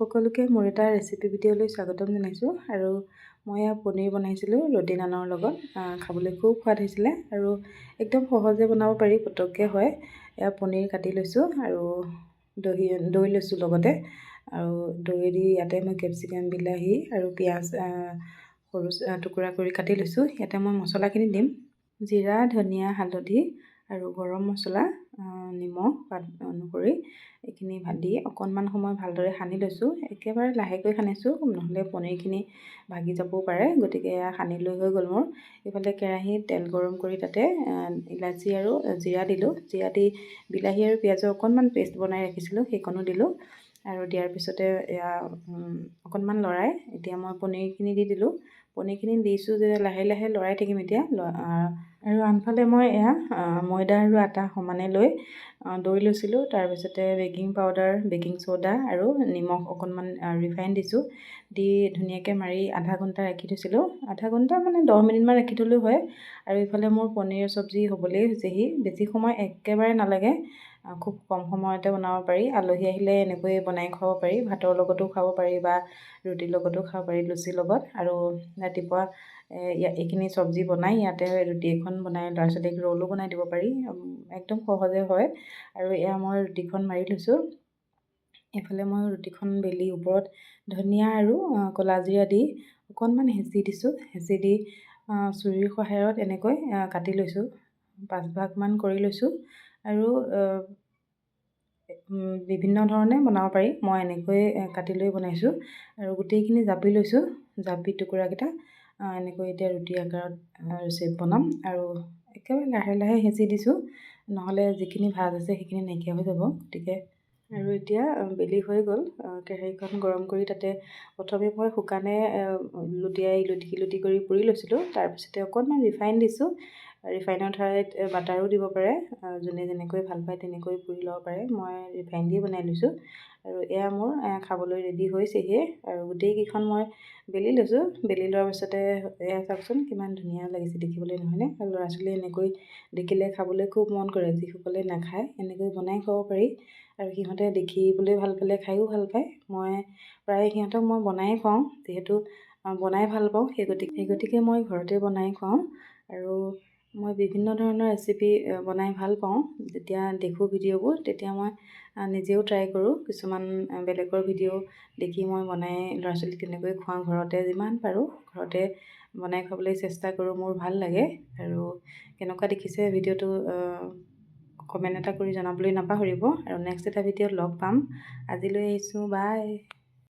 সকলোকে মোৰ এটা ৰেচিপি ভিডিঅ'লৈ স্বাগতম জনাইছোঁ। আৰু মই পনীৰ বনাইছিলোঁ ৰুটি নানৰ লগত। খাবলৈ খুব সোৱাদ হৈছিলে আৰু একদম সহজে বনাব পাৰি, পটককৈ হয়। পনীৰ কাটি লৈছোঁ আৰু দৈ লৈছোঁ লগতে। আৰু দৈ দি ইয়াতে মই কেপচিকাম, বিলাহী আৰু পিঁয়াজ সৰু টুকুৰা কৰি কাটি লৈছোঁ। ইয়াতে মই মছলাখিনি দিম: জিৰা, ধনিয়া, হালধি আৰু গৰম মছলা, নিমখ সোৱাদ অনুসৰি এইখিনি দি অকণমান সময় ভালদৰে সানি লৈছোঁ। একেবাৰে লাহেকৈ সানিছোঁ, নহ'লে পনীৰখিনি ভাগি যাবও পাৰে, গতিকে সানি লৈ হৈ গ'ল মোৰ। ইফালে কেৰাহীত তেল গৰম কৰি তাতে ইলাচি আৰু জিৰা দিলোঁ। জিৰা দি বিলাহী আৰু পিঁয়াজৰ অকণমান পেষ্ট বনাই ৰাখিছিলোঁ, সেইকণো দিলোঁ। আৰু দিয়াৰ পিছতে অকণমান লৰাই এতিয়া মই পনীৰখিনি দি দিলোঁ। পনীৰখিনি দিছোঁ যে লাহে লাহে লৰাই থাকিম এতিয়া। আৰু আনফালে মই ময়দা আৰু আটা সমানে লৈ দৈ লৈছিলোঁ। তাৰপিছতে বেকিং পাউডাৰ, বেকিং চ'ডা আৰু নিমখ অকণমান, ৰিফাইন দিছোঁ। দি ধুনীয়াকৈ মাৰি আধা ঘণ্টা ৰাখি থৈছিলোঁ। আধা ঘণ্টা মানে 10 মিনিটমান ৰাখি থ'লেও হয়। আৰু ইফালে মোৰ পনীৰ চব্জি হ'বলৈই হৈছেহি। বেছি সময় একেবাৰে নালাগে, খুব কম সময়তে বনাব পাৰি। আলহী আহিলে এনেকৈ বনাই খুৱাব পাৰি। ভাতৰ লগতো খাব পাৰি বা ৰুটিৰ লগতো খাব পাৰি, লুচিৰ লগত। আৰু ৰাতিপুৱা এইখিনি চব্জি বনাই ইয়াতে ৰুটি এখন বনাই ল'ৰা-ছোৱালীক ৰ'লো বনাই দিব পাৰি। একদম সহজে হয়। আৰু এয়া মই ৰুটিখন মাৰি লৈছোঁ। এইফালে মই ৰুটিখন বেলি ওপৰত ধনিয়া আৰু ক'লা জিৰা দি অকণমান হেঁচি দিছোঁ। হেঁচি দি চুৰিৰ সহায়ত এনেকৈ কাটি লৈছোঁ। 5 ভাগমান কৰি লৈছোঁ। আৰু বিভিন্ন ধৰণে বনাব পাৰি, মই এনেকৈ কাটি লৈ বনাইছোঁ। আৰু গোটেইখিনি জাপি লৈছোঁ। জাপি টুকুৰাকেইটা এনেকৈ এতিয়া ৰুটি আকাৰত শ্বেপ বনাম। আৰু একেবাৰে লাহে লাহে হেঁচি দিছোঁ, নহ'লে যিখিনি ভাজ আছে সেইখিনি নাইকিয়া হৈ যাব। গতিকে আৰু এতিয়া বেলি হৈ গ'ল। কেৰাহীখন গৰম কৰি তাতে প্ৰথমে মই শুকানে লুটিয়াই ইলুটি কৰি পুৰি লৈছিলোঁ। তাৰপিছতে অকণমান ৰিফাইন দিছোঁ। ৰিফাইনৰ ঠাইত বাটাৰো দিব পাৰে, যোনে যেনেকৈ ভাল পায় তেনেকৈ পুৰি ল'ব পাৰে। মই ৰিফাইন দি বনাই লৈছোঁ। আৰু এয়া মোৰ খাবলৈ ৰেডি হৈছেহি। আৰু গোটেইকেইখন মই বেলি লৈছোঁ। বেলি লোৱাৰ পিছতে এয়া চাওকচোন কিমান ধুনীয়া লাগিছে দেখিবলৈ, নহয়নে? আৰু ল'ৰা-ছোৱালীয়ে এনেকৈ দেখিলে খাবলৈ খুব মন কৰে। যিসকলে নাখায় এনেকৈ বনাই খুৱাব পাৰি। আৰু সিহঁতে দেখিবলৈ ভাল পালে খায়ো ভাল পায়। মই প্ৰায় সিহঁতক মই বনাই খুৱাওঁ, যিহেতু বনাই ভাল পাওঁ। সেই গতিকে মই ঘৰতে বনাই খুৱাওঁ। আৰু মই বিভিন্ন ধৰণৰ ৰেচিপি বনাই ভাল পাওঁ। যেতিয়া দেখোঁ ভিডিঅ'বোৰ, তেতিয়া মই নিজেও ট্ৰাই কৰোঁ। কিছুমান বেলেগৰ ভিডিঅ' দেখি মই বনাই ল'ৰা-ছোৱালীক তেনেকৈ খুৱাওঁ। ঘৰতে যিমান পাৰোঁ ঘৰতে বনাই খুৱাবলৈ চেষ্টা কৰোঁ। মোৰ ভাল লাগে। আৰু কেনেকুৱা দেখিছে ভিডিঅ'টো কমেণ্ট এটা কৰি জনাবলৈ নাপাহৰিব। আৰু নেক্সট এটা ভিডিঅ'ত লগ পাম। আজিলৈ আহিছোঁ, বাই।